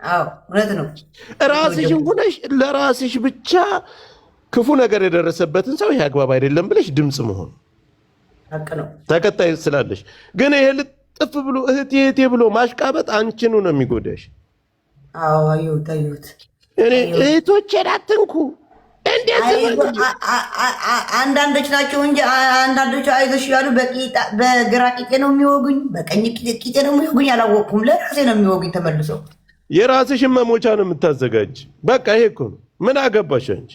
አዎ እውነት ነው። ራስሽን ሆነሽ ለራስሽ ብቻ ክፉ ነገር የደረሰበትን ሰው ይሄ አግባብ አይደለም ብለሽ ድምፅ መሆን ሀቅ ነው። ተከታይ ስላለሽ ግን ይሄ ልጥፍ ብሎ እህቴ ብሎ ማሽቃበጥ አንቺኑ ነው የሚጎዳሽ። አዎ አየሁት። እኔ እህቶቼን አትንኩ አንዳንዶች ናቸው እንጂ አንዳንዶቹ አይዞሽ ያሉ በግራ ቂጤ ነው የሚወጉኝ፣ በቀኝ ቂጤ ነው የሚወጉኝ። አላወቅኩም። ለራሴ ነው የሚወጉኝ ተመልሰው። የራስሽን መሞቻ ነው የምታዘጋጅ። በቃ ይሄ እኮ ነው። ምን አገባሽ አንቺ?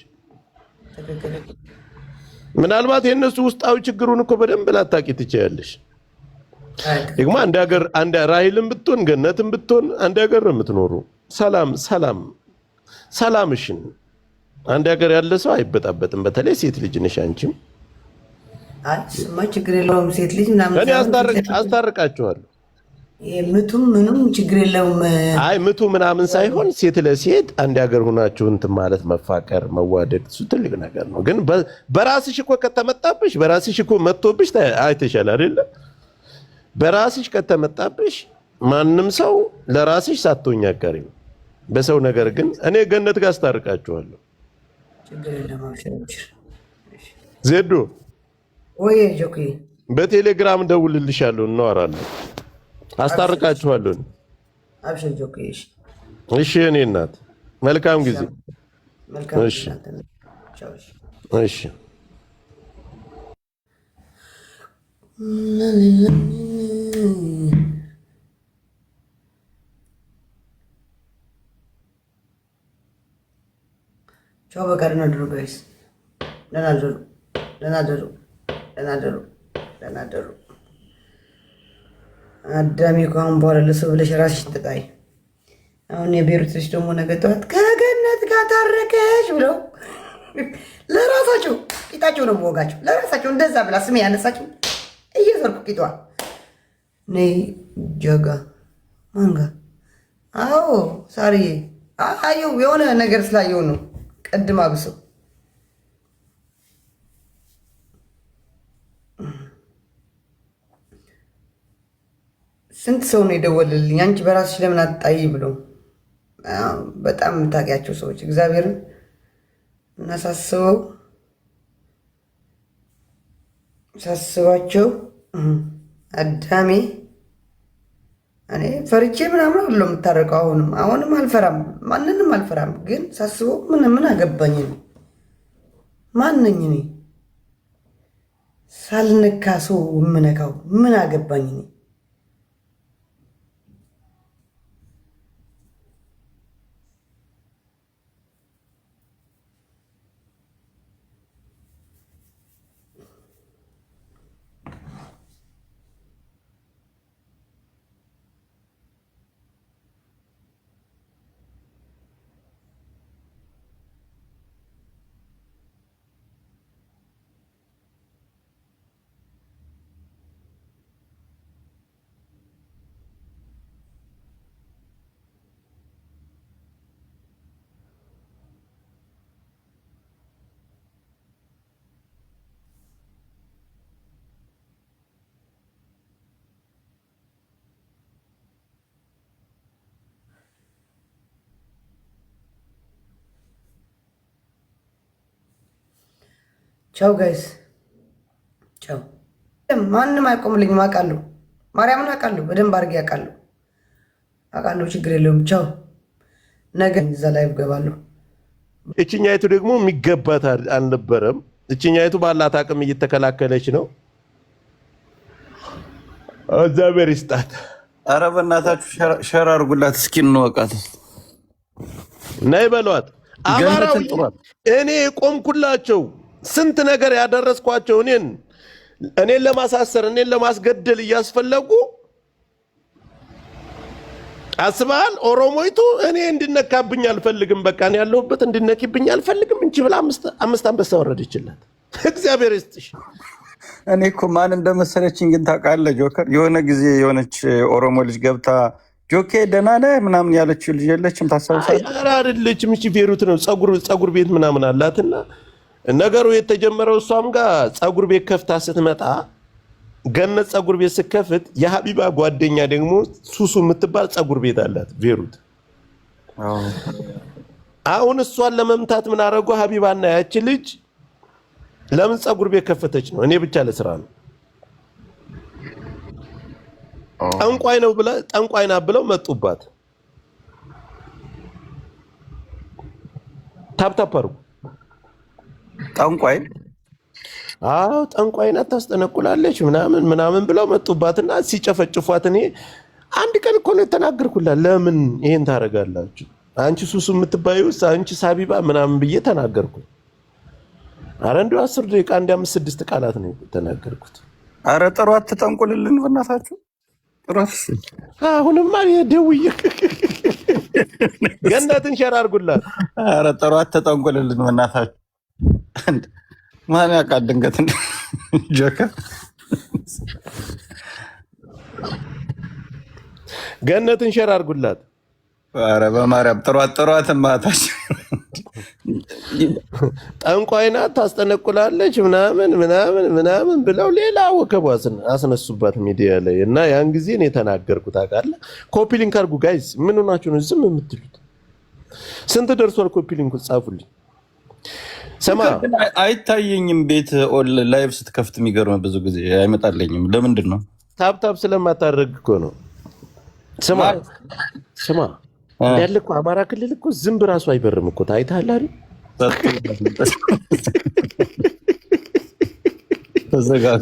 ምናልባት የእነሱ ውስጣዊ ችግሩን እኮ በደንብ ላታቂ ትችያለሽ። ደግሞ አንድ ሀገር አንድ ራሂልም ብትሆን ገነትም ብትሆን አንድ ሀገር ነው የምትኖሩ። ሰላምሽን አንድ ሀገር ያለ ሰው አይበጣበጥም። በተለይ ሴት ልጅ ነሽ አንቺም። አይ ስማ ችግር የለውም። ሴት ልጅ ምናምን እኔ አስታርቃችኋለሁ። ምቱም ምኑም ችግር የለውም። አይ ምቱ ምናምን ሳይሆን ሴት ለሴት አንድ ሀገር ሆናችሁ እንትን ማለት መፋቀር፣ መዋደድ እሱ ትልቅ ነገር ነው። ግን በራስሽ እኮ ከተመጣብሽ በራስሽ እኮ መጥቶብሽ አይተሻል አይደለ? በራስሽ ከተመጣብሽ ማንም ሰው ለራስሽ ሳትሆኝ አቀሪም በሰው ነገር ግን እኔ ገነት ጋር አስታርቃችኋለሁ። ዜዶ ወይ ጆኪ በቴሌግራም ደውልልሻለሁ፣ እናወራለን፣ አስታርቃችኋለሁ። አብሽር ጆኪ። እሺ እኔ እናት መልካም ጊዜ። እሺ እሺ ቻው። በቃ ደህና ደሩ ጋይስ፣ ደህና ደሩ። አዳሚ ከአሁን በኋላ ለሰው ብለሽ ራስሽ ተጣይ። አሁን የቤሩት ልጅ ደግሞ ነገ ጠዋት ከገነት ጋር ታረቀሽ ብለው ለራሳቸው ቂጣቸው ነው የምወጋቸው። ለራሳቸው እንደዛ ብላ ስሜ ያነሳቸው እየዘርኩ ቂጧ ነይ ጀጋ ማንጋ። አዎ ሳርዬ አየሁ፣ የሆነ ነገር ስላየው ነው ቀድማ ብሰው ስንት ሰው ነው የደወለልኝ አንቺ በራስሽ ለምን አትጣይ ብሎ። በጣም የምታውቂያቸው ሰዎች እግዚአብሔርን ሳስባቸው አዳሜ እኔ ፈርቼ ምናምን አለ የምታረቀው። አሁንም አልፈራም፣ ማንንም አልፈራም። ግን ሳስበው ምን አገባኝ ነው ማንኝ እኔ ሳልነካ ሰው የምነካው ምን አገባኝ እኔ። ቻው ጋይስ ቻው። ማንም አይቆምልኝም አውቃለሁ። ማርያምን አውቃለሁ፣ በደንብ አድርጌ አውቃለሁ። ችግር የለውም። ቻው። ነገ እዛ ላይ እገባለሁ። እችኛይቱ ደግሞ የሚገባት አልነበረም። እችኛይቱ ባላት አቅም እየተከላከለች ነው። እግዚአብሔር ይስጣት። ኧረ በእናታችሁ ሸር አድርጉላት እስኪ እንወቃት። ነይ በሏት። አማራው እኔ የቆምኩላቸው ስንት ነገር ያደረስኳቸው እኔን ለማሳሰር እኔን ለማስገደል እያስፈለጉ አስባል። ኦሮሞይቱ እኔ እንድነካብኝ አልፈልግም፣ በቃ እኔ ያለሁበት እንድነኪብኝ አልፈልግም እንጂ ብላ አምስት አንበሳ ወረደችላት። እግዚአብሔር ይስጥሽ። እኔ እኮ ማን እንደመሰለችኝ ግን ታውቃለህ ጆከር? የሆነ ጊዜ የሆነች ኦሮሞ ልጅ ገብታ ጆኬ ደህና ነህ ምናምን ያለችው ልጅ የለችም? ታስታውሳለህ? ኧረ አይደለችም። እሺ ፌሩት ነው ፀጉር ቤት ምናምን አላትና ነገሩ የተጀመረው እሷም ጋር ፀጉር ቤት ከፍታ ስትመጣ ገነት ፀጉር ቤት ስከፍት የሀቢባ ጓደኛ ደግሞ ሱሱ የምትባል ፀጉር ቤት አላት ፌሩት። አሁን እሷን ለመምታት ምን አደረጉ? ሀቢባና ያቺ ልጅ ለምን ፀጉር ቤት ከፈተች ነው? እኔ ብቻ ለስራ ነው። ጠንቋይ ናት ብለው መጡባት። ታፕታፕ አድርጉ። ጠንቋይ አዎ ጠንቋይ ናት ታስጠነቁላለች ምናምን ብለው መጡባትና ሲጨፈጭፏት እኔ አንድ ቀን እኮ ነው የተናገርኩላት። ለምን ይሄን ታደርጋላችሁ? አንቺ ሱሱ የምትባዩስ አንቺ ሳቢባ ምናምን ብዬ ተናገርኩ። አረ እንደው 10 ደቂቃ እንደ 5-6 ቃላት ነው የተናገርኩት። አረ ጥሯት ተጠንቁልልን በእናታችሁ ጥሯት። አሁንማ ደውዬ ገነትን ሸር አድርጉላት። አረ ጥሯት ተጠንቁልልን በእናታችሁ። ማን ያውቃል ድንገት ጆከር ገነትን ሸር አድርጉላት። አረ በማርያም ጥሯት ማታች ጠንቋይ ናት ታስጠነቁላለች ምናምን ብለው ሌላ ወከቧስን አስነሱባት ሚዲያ ላይ እና ያን ጊዜ ነው የተናገርኩት። አውቃለህ። ኮፒ ሊንክ አድርጉ ጋይስ። ምን ሆናችሁ ነው ዝም የምትሉት? ስንት ደርሷል? ኮፒ ሊንክ ጻፉልኝ። ሰማ አይታየኝም። ቤት ላይቭ ስትከፍት የሚገርም ብዙ ጊዜ አይመጣለኝም። ለምንድን ነው? ታፕታፕ ስለማታደርግ እኮ ነው። ስማ ያለ እኮ አማራ ክልል እኮ ዝንብ ራሱ አይበርም እኮ ታይተሃል አይደል?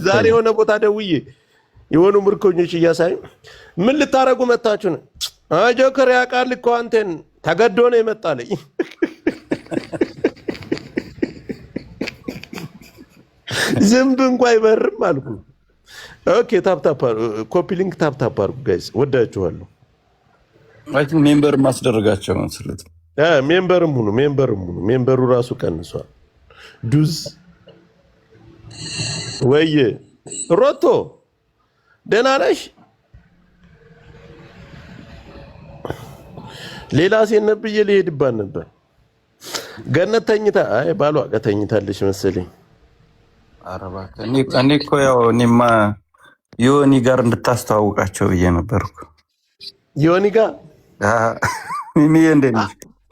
ዛሬ የሆነ ቦታ ደውዬ የሆኑ ምርኮኞች እያሳዩ ምን ልታረጉ መታችሁ ነው? ጆከር ያውቃል እኮ አንተን ተገዶ ነው የመጣለኝ። ዝንብ እንኳ አይበርም አልኩ። ኦኬ ታፕታፕ ኮፒ ሊንክ ታፕታፕ አድርጉ ጋይስ፣ ወዳችኋለሁ። ማለት ሜምበር ማስደረጋቸው ነው ስለዚህ ሜምበርም ሁኑ። ሜምበሩ ራሱ ቀንሷል። ዱዝ ወይ ሮቶ ደህና ነሽ? ሌላ ሴት ነብዬ ልሄድባት ነበር። ገነት ተኝታ ባሏ ጋር ተኝታለች መሰለኝ። አረባ እኔ እኮ ያው እኔማ ዮኒ ጋር እንድታስተዋውቃቸው ብዬ ነበርኩ። ዮኒ ጋር ሚሚ እንደነሽ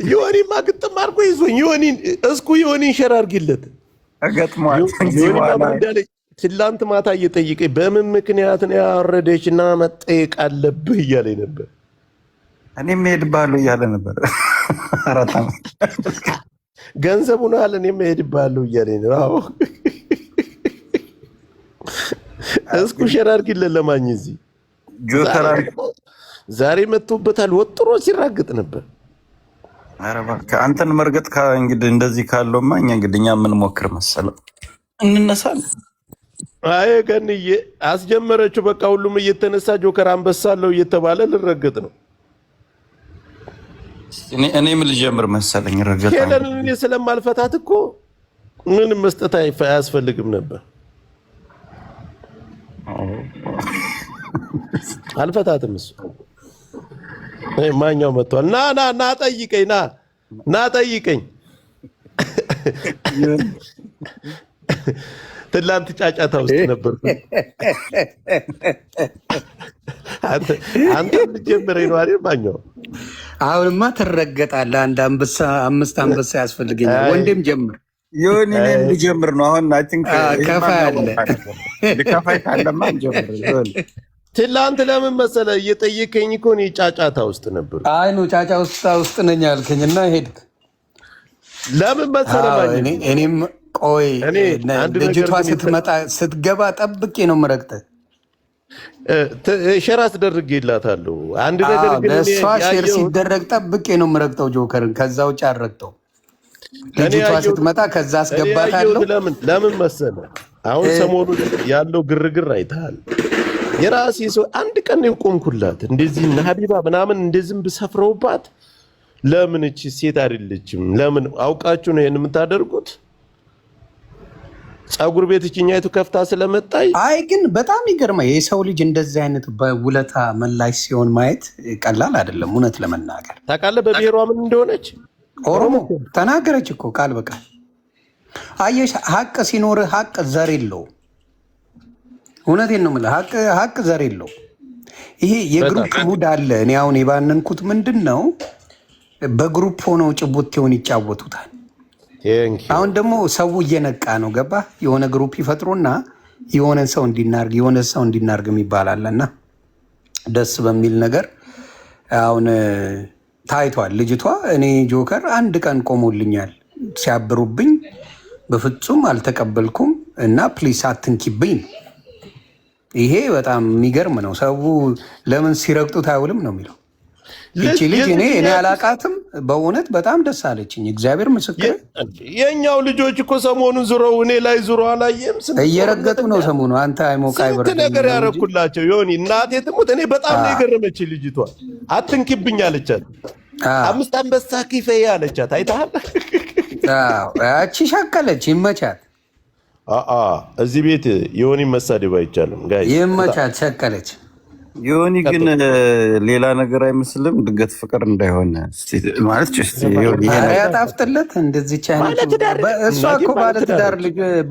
ዮኒማ ግጥም አድርጎ ይዞኝ ዮኒን ሸር አድርጊለት አገጥሟል። ትላንት ማታ እየጠየቀኝ በምን ምክንያት ነው ያወረደች እና መጠየቅ አለብህ እያለኝ ነበር። እኔም እሄድብሃለሁ እያለ ነበር። አራታ ገንዘቡን አለ እኔም እሄድብሃለሁ እያለኝ ነው። አዎ እስኩ ሸር አድርጊለት። ለማኝ እዚህ ጆከር ዛሬ መጥቶበታል። ወጥሮ ሲራገጥ ነበር። ኧረ እባክህ አንተን መርገጥ እንግዲህ እንደዚህ ካለውማ እኛ ምን ሞክር መሰለው እንነሳለን። አይ ገንዬ አስጀመረችው። በቃ ሁሉም እየተነሳ ጆከር አንበሳለው እየተባለ ልረገጥ ነው። እኔ ምን ልጀምር መሰለኝ ረገጣ ሄለን እኔ ስለማልፈታት እኮ ምንም መስጠት አያስፈልግም ነበር። አልፈታትም እሱ ማኛው መጥቷል። ና ጠይቀኝ፣ ና ጠይቀኝ። ትላንት ጫጫታ ውስጥ ነበርኩ። አንተ ልጀምረኝ ነው አይደል? ማኛው አሁንማ ትረገጣለህ። አንድ አንበሳ 5 አንበሳ ያስፈልገኛል። ወንድም ጀምር። ዮኒ እኔም ልጀምር ነው አሁን። አይ ቲንክ ከፋይ አለ ከፋይ ካለማ እንጀምር። ትላንት ለምን መሰለህ እየጠየቀኝ እኮ እኔ ጫጫታ ውስጥ ነበር። አይ ነው ጫጫታ ውስጥ ነኝ አልከኝና ሄድክ። ለምን መሰለህ እኔም ቆይ ልጅቷ ስትገባ ጠብቄ ነው የምረግጥህ። ሼር አስደርጌላታለሁ። አንድ ነገር ግን ለእሷ ሼር ሲደረግ ጠብቄ ነው የምረግጠው ጆከርን። ከዛ ውጭ አልረግጠው። ልጅቷ ስትመጣ ከዛ አስገባታለሁ። ለምን መሰለህ አሁን ሰሞኑን ያለው ግርግር አይተሃል። የራሴ ሰው አንድ ቀን ነው የቆምኩላት። እንደዚህ ሀቢባ ምናምን እንደዚህም ብሰፍረውባት ለምን እቺ ሴት አይደለችም? ለምን አውቃችሁ ነው ይሄን የምታደርጉት? ጸጉር ቤት እቺኛይቱ ከፍታ ስለመጣይ። አይ ግን በጣም ይገርማል። የሰው ልጅ እንደዚህ አይነት በውለታ መላሽ ሲሆን ማየት ቀላል አይደለም። እውነት ለመናገር ታውቃለህ በብሔሯ ምን እንደሆነች ኦሮሞ ተናገረች እኮ ቃል በቃል። አየሽ ሀቅ ሲኖርህ ሀቅ ዘር የለውም። እውነቴን ነው የምልህ። ሀቅ ዘር የለውም። ይሄ የግሩፕ ሙድ አለ። እኔ አሁን የባነንኩት ምንድን ነው በግሩፕ ሆነው ጭቡቴውን ይጫወቱታል። አሁን ደግሞ ሰው እየነቃ ነው። ገባ? የሆነ ግሩፕ ይፈጥሩና የሆነ ሰው እንዲናርግ የሚባላለና ደስ በሚል ነገር አሁን ታይቷል። ልጅቷ እኔ ጆከር አንድ ቀን ቆሞልኛል ሲያብሩብኝ በፍጹም አልተቀበልኩም እና ፕሊስ አትንኪብኝ። ይሄ በጣም የሚገርም ነው። ሰው ለምን ሲረግጡት አይውልም ነው የሚለው። ይቺ ልጅ እኔ አላቃትም። በእውነት በጣም ደስ አለችኝ። እግዚአብሔር ምስክር። የኛው ልጆች እኮ ሰሞኑን ዙረው እኔ ላይ ዙሮ አላየም? እየረገጡ ነው ሰሞኑ። አንተ አይሞቃ ስንት ነገር ያረኩላቸው ዮኒ። እናቴ ትሙት። እኔ በጣም ነው የገረመች ልጅቷ። አትንኪብኝ አለቻት። 5 አንበሳ ኪፌ አለቻት። አይተሃል? ያቺ ሸቀለች። ይመቻት። እዚህ ቤት ዮኒ መሳደብ አይቻልም። ይመቻት። ሸቀለች። ዮኒ ግን ሌላ ነገር አይመስልም። ድንገት ፍቅር እንዳይሆን ማለት ያጣፍጥለት። እንደዚህ እሷ እኮ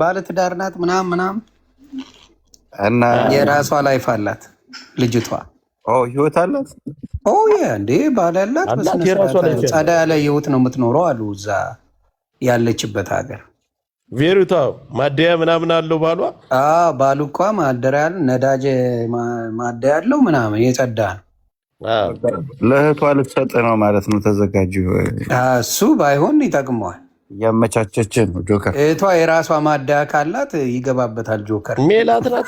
ባለትዳር ናት ምናምን እና የራሷ ላይፍ አላት ልጅቷ። ህይወት አላት እንዴ ባል ያላት ጸዳ ያለ ህይወት ነው የምትኖረው አሉ እዛ ያለችበት ሀገር። ቬሩታ ማደያ ምናምን አለው ባሏ። ባሉ እኳ ማደሪያ ያለ ነዳጅ ማደያ ያለው ምናምን የጸዳ ነው። ለእህቷ ልትሰጥ ነው ማለት ነው። ተዘጋጁ። እሱ ባይሆን ይጠቅመዋል። እያመቻቸች ነው ጆከር። እህቷ የራሷ ማደያ ካላት ይገባበታል ጆከር። ሜላት ናት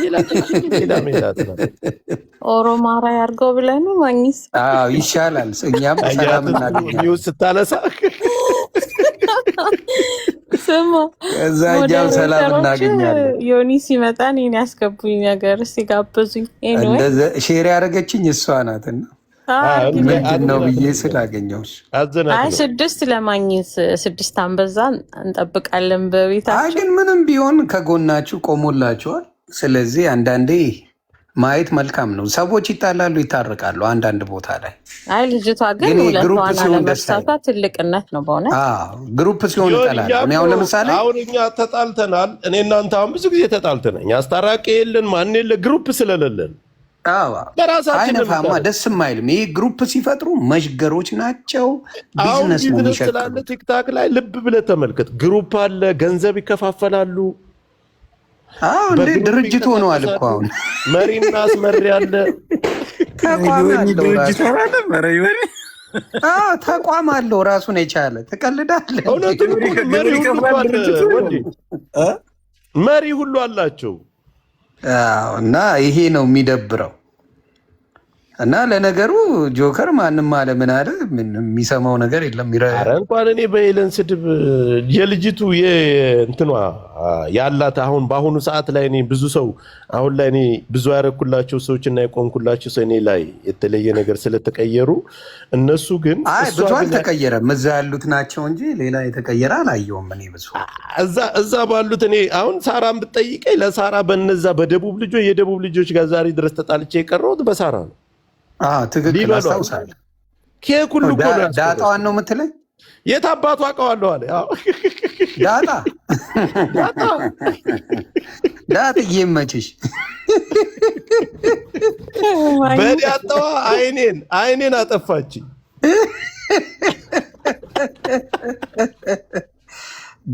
ሜላት ናት። ኦሮማራ ያርገው ብለን ማግኘት ይሻላል። እኛም ሰላም እናገኛለን ስታነሳ ስማ እዛኛው ሰላም እናገኛለን። ዮኒ ሲመጣ እኔን ያስገቡኝ ነገር ሲጋብዙኝ ሼር ያደረገችኝ እሷ ናትና ምንድን ነው ብዬ ስላገኘሁሽ። አይ 6 ለማግኘት 6 አንበዛ እንጠብቃለን በቤታችን። ግን ምንም ቢሆን ከጎናችሁ ቆሞላችኋል። ስለዚህ አንዳንዴ ማየት መልካም ነው። ሰዎች ይጣላሉ፣ ይታረቃሉ አንዳንድ ቦታ ላይ። አይ ልጅቷ ግን ሁለቷን አለመርሳቷ ትልቅነት ነው በእውነት። ግሩፕ ሲሆን ይጠላል። አሁን ለምሳሌ አሁን እኛ ተጣልተናል። እኔ እናንተ አሁን ብዙ ጊዜ ተጣልተናል። አስታራቂ የለን ማን የለ ግሩፕ ስለሌለን አይነፋማ ደስም አይልም። ይህ ግሩፕ ሲፈጥሩ መሽገሮች ናቸው። ቢዝነስ ነው የሚሸክሉት። ቲክታክ ላይ ልብ ብለህ ተመልከት። ግሩፕ አለ፣ ገንዘብ ይከፋፈላሉ። እንዴ ድርጅት ሆነዋል እኮ አሁን መሪና አስመሪ አለ። ተቋም አለው ራሱን የቻለ። ትቀልዳለህ። መሪ ሁሉ አላቸው። እና ይሄ ነው የሚደብረው። እና ለነገሩ ጆከር ማንም አለ ምን አለ የሚሰማው ነገር የለም። እንኳን እኔ በኤለን ስድብ የልጅቱ የእንትኗ ያላት አሁን በአሁኑ ሰዓት ላይ እኔ ብዙ ሰው አሁን ላይ እኔ ብዙ ያረኩላቸው ሰዎች እና የቆንኩላቸው ሰው እኔ ላይ የተለየ ነገር ስለተቀየሩ እነሱ ግን ብዙ አልተቀየረም። እዛ ያሉት ናቸው እንጂ ሌላ የተቀየረ አላየውም። እኔ ብዙ እዛ ባሉት እኔ አሁን ሳራን ብትጠይቀኝ ለሳራ በነዛ በደቡብ ልጆች የደቡብ ልጆች ጋር ዛሬ ድረስ ተጣልቼ የቀረሁት በሳራ ነው። ትክክል አስታውሳለሁ። ኬክ ሁሉ እኮ ነው። ዳጣዋን ነው የምትለኝ? የት አባቱ አውቀዋለሁ አለ። ዳጥዬ ይመችሽ። በዳጣዋ አይኔን አጠፋች።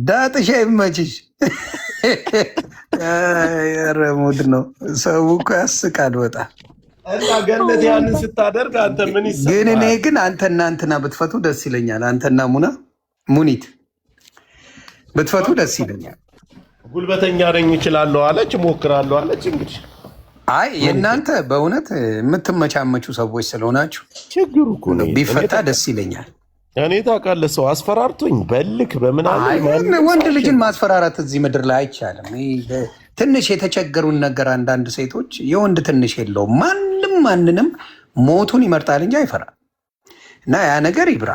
ዳጥሻ ይመችሽ። ኧረ ሙድ ነው። ሰው እኮ ያስቃል በጣም። እና ገነት ያንን ስታደርግ አንተ ምን ይሰማል? ግን እኔ ግን አንተና እንትና ብትፈቱ ደስ ይለኛል። አንተና ሙኒት ብትፈቱ ደስ ይለኛል። ጉልበተኛ ነኝ እችላለሁ አለች፣ እሞክራለሁ አለች። እንግዲህ አይ የእናንተ በእውነት የምትመቻመቹ ሰዎች ስለሆናችሁ ችግሩ እኮ ነው። ቢፈታ ደስ ይለኛል። እኔ ታውቃለህ ሰው አስፈራርቶኝ በልክ በምናምን ወንድ ልጅን ማስፈራራት እዚህ ምድር ላይ አይቻልም። ትንሽ የተቸገሩን ነገር አንዳንድ ሴቶች የወንድ ትንሽ የለውም። ማንንም ሞቱን ይመርጣል እንጂ አይፈራም። እና ያ ነገር ይብራ።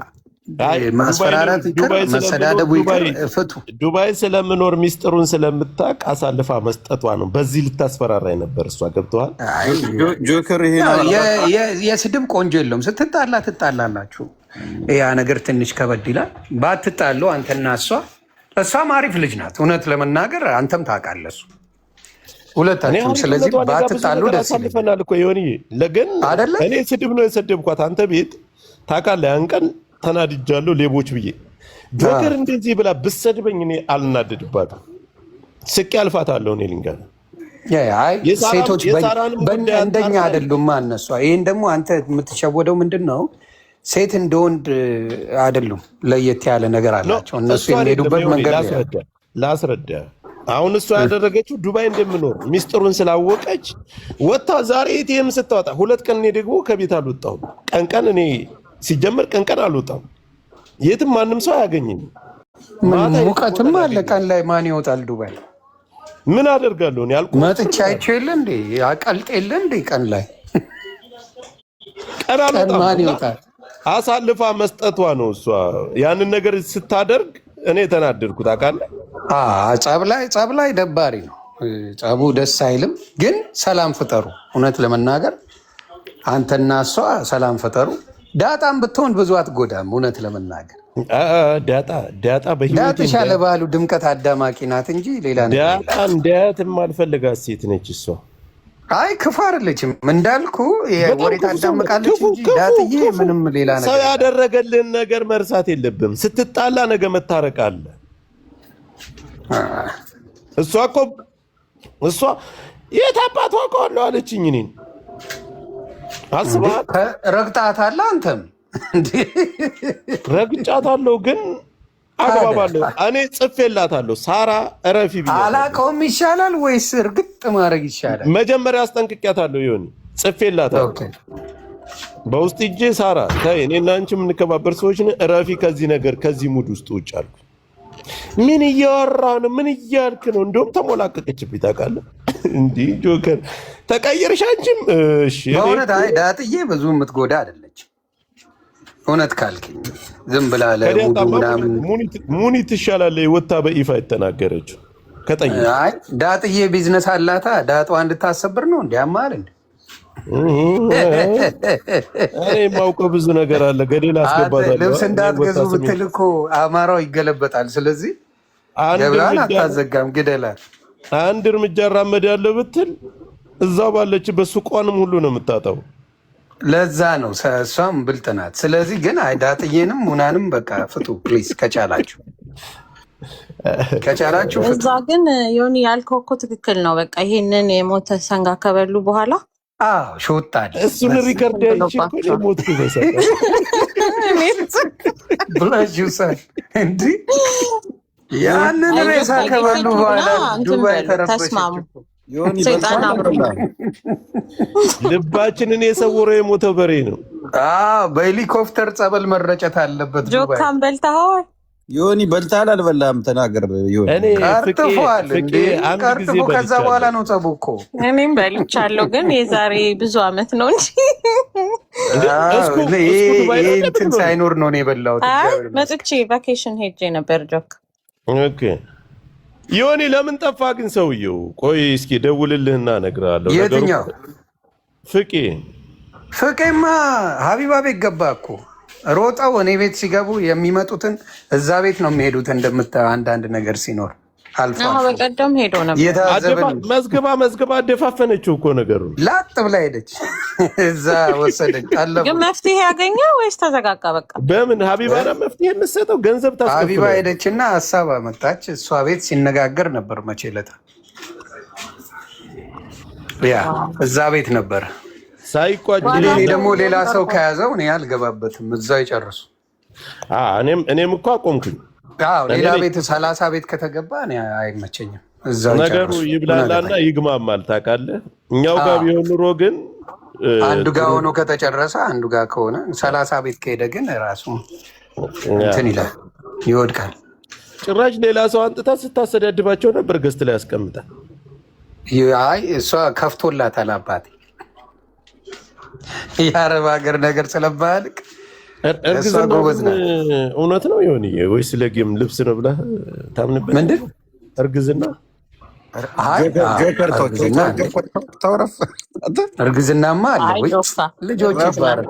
ማስፈራራት ይቅር፣ መሰዳደቡ ይቅር፣ ፍቱ። ዱባይ ስለምኖር ሚስጥሩን ስለምታውቅ አሳልፋ መስጠቷ ነው። በዚህ ልታስፈራራኝ ነበር እሷ። ገብተዋል ጆከር። የስድብ ቆንጆ የለውም። ስትጣላ ትጣላላችሁ። ያ ነገር ትንሽ ከበድ ይላል። ባትጣሉ አንተና እሷም አሪፍ ልጅ ናት እውነት ለመናገር አንተም ታውቃለህ እሱ ሁለታችሁም። ስለዚህ ባትጣሉ ደስ ይላል እኮ ይሆን ለገን አይደለ? እኔ ስድብ ነው የሰደብኳት አንተ ቤት ታውቃለህ። ያን ቀን ተናድጃለሁ ሌቦች ብዬ ጆከር እንደዚህ ብላ ብሰድበኝ እኔ አልናደድባትም። ስቄ አልፋታለሁ። እኔ ልንገርህ ሴቶች እንደኛ አይደሉም እነሱ። ይህን ደግሞ አንተ የምትሸወደው ምንድን ነው? ሴት እንደ ወንድ አይደሉም። ለየት ያለ ነገር አላቸው እነሱ የሚሄዱበት መንገድ። ላስረዳ። አሁን እሷ ያደረገችው ዱባይ እንደምኖር ሚስጥሩን ስላወቀች ወጣ። ዛሬ ኤቲኤም ስታወጣ 2 ቀን እኔ ደግሞ ከቤት አልወጣሁም። ቀን እኔ ሲጀምር ቀን አልወጣም። የትም ማንም ሰው አያገኝም። ሙቀትም አለ ቀን ላይ ማን ይወጣል ዱባይ? ምን አደርጋለሁ እኔ አልኩ። መጥቻ አይቼው የለ እንዴ አቀልጥ የለ እንዴ ቀን ላይ ቀን ማን ይወጣል? አሳልፋ መስጠቷ ነው እሷ ያንን ነገር ስታደርግ እኔ ተናደድኩት። አውቃለህ ጸብ ላይ ደባሪ ነው ጸቡ፣ ደስ አይልም። ግን ሰላም ፍጠሩ። እውነት ለመናገር አንተና እሷ ሰላም ፍጠሩ። ዳጣም ብትሆን ብዙ አትጎዳም። እውነት ለመናገር ዳጣ ዳጥሻ ለባህሉ ድምቀት አዳማቂ ናት እንጂ ሌላ ዳጣም አልፈልጋት ሴት ነች እሷ። አይ ክፉ አይደለችም እንዳልኩ ወሬ ታዳምቃለች እንጂ ዳጥዬ ምንም ሌላ ነገር። ሰው ያደረገልህን ነገር መርሳት የለብም። ስትጣላ ነገ መታረቅ አለ። እሷ የት አባቷ እኮ አለችኝ። እኔን አስበሃል? ረግጣታለህ አንተም ረግጫታለሁ፣ ግን አግባባለሁ። እኔ ጽፌላታለሁ። ሳራ እረፊ ብያለሁ። አላውቀውም ይሻላል ወይስ እርግጥ ማድረግ ይሻላል? መጀመሪያ አስጠንቅቄያታለሁ። ይሁን ጽፌላታለሁ በውስጥ እጄ። ሳራ ተይ፣ እኔና አንቺ የምንከባበር ሰዎች ነን። እረፊ ከዚህ ነገር፣ ከዚህ ሙድ ውስጥ ውጭ አልኩ። ምን እያወራ ነው? ምን እያልክ ነው? እንደውም ተሞላቀቀችብኝ። ታውቃለህ እንዲህ ጆከር ተቀየርሽ አንቺም። እሺ በእውነት አይ ዳጥዬ ብዙ የምትጎዳ አይደለች። እውነት ካልክኝ ዝም ብላ ሙኒት ትሻላለች። ወታ በይፋ የተናገረችው ከጠየቅ አይ ዳጥዬ ቢዝነስ አላታ ዳጧ እንድታሰብር ነው እንዲያማል እንዴ? እኔ የማውቀው ብዙ ነገር አለ። ገደል አስገባታለሁ። ልብስ እንዳትገዙ ብትል እኮ አማራው ይገለበጣል። ስለዚህ ገብላን አታዘጋም፣ ግደላት። አንድ እርምጃ እራመዳለሁ ብትል እዛው ባለችበት ሱቋንም ሁሉ ነው የምታጣው። ለዛ ነው እሷም ብልጥ ናት። ስለዚህ ግን ዳጥዬንም ሙናንም በቃ ፍቱ ፕሊዝ፣ ከቻላችሁ እዛ ግን ዮኒ ያልከው እኮ ትክክል ነው። በቃ ይሄንን የሞተ ሰንጋ ከበሉ በኋላ ሾጣል። እሱን ሪከርድ ያይቼ እኮ የሞት ይመስላል ብላጁሳል እንዲ ያንን ሬሳ ከበሉ በኋላ ዱባይ ተረፈች። ልባችንን የሰወረው የሞተ በሬ ነው። በሄሊኮፕተር ጸበል መረጨት አለበት። ጆካን በልተኸዋል? ዮኒ በልተሃል አልበላም? ተናገር። ቀርጥፏል። ቀርጥፎ ከዛ በኋላ ነው ጸቡ እኮ። እኔም በልቻለሁ፣ ግን የዛሬ ብዙ አመት ነው እንጂ እንትን ሳይኖር ነው የበላሁት። መጥቼ ቫኬሽን ሄጄ ነበር ጆክ። ዮኒ ለምን ጠፋ ግን ሰውየው? ቆይ እስኪ ደውልልህና እነግርሃለሁ። የትኛው ፍቄማ ሀቢባ ቤት ገባ እኮ ሮጠው። እኔ ቤት ሲገቡ የሚመጡትን እዛ ቤት ነው የሚሄዱት። እንደምታየው አንዳንድ ነገር ሲኖር አልፎ በቀደም ሄዶ ነበር። መዝገባ አደፋፈነችው እኮ ነገሩ። ላጥ ብላ ሄደች፣ እዛ ወሰደች። ግን መፍትሄ ያገኘ ወይስ ተዘጋጋ? በቃ በምን ሀቢባ መፍትሄ የምትሰጠው? ገንዘብ ታስከፍል። ሀቢባ ሄደችና ሀሳብ አመጣች። እሷ ቤት ሲነጋገር ነበር መቼ ዕለት ያ እዛ ቤት ነበር ሳይቋጭ። ደግሞ ሌላ ሰው ከያዘው እኔ አልገባበትም። እዛው ይጨርሱ። እኔም እኮ አቆምኩኝ። ሌላ ቤት 30 ቤት ከተገባ እኔ አይመቸኝም። እዛው ነገሩ ይብላላና ይግማማል። ታውቃለህ እኛው ጋር ቢሆን ኑሮ ግን አንዱ ጋር ሆኖ ከተጨረሰ አንዱ ጋር ከሆነ 30 ቤት ከሄደ ግን ራሱ እንትን ይላል፣ ይወድቃል። ጭራሽ ሌላ ሰው አንጥታ ስታሰዳድባቸው ነበር ገዝት ላይ ያስቀምጣ። አይ እሷ ከፍቶላታል አባቴ። የአረብ ሀገር ነገር ስለባልቅ እርግዝና እውነት ነው ይሆን ወይስ ለጌም ልብስ ነው ብለህ ታምንበት? ምንድን እርግዝና እርግዝናማ አለ ልጆች ይባላል።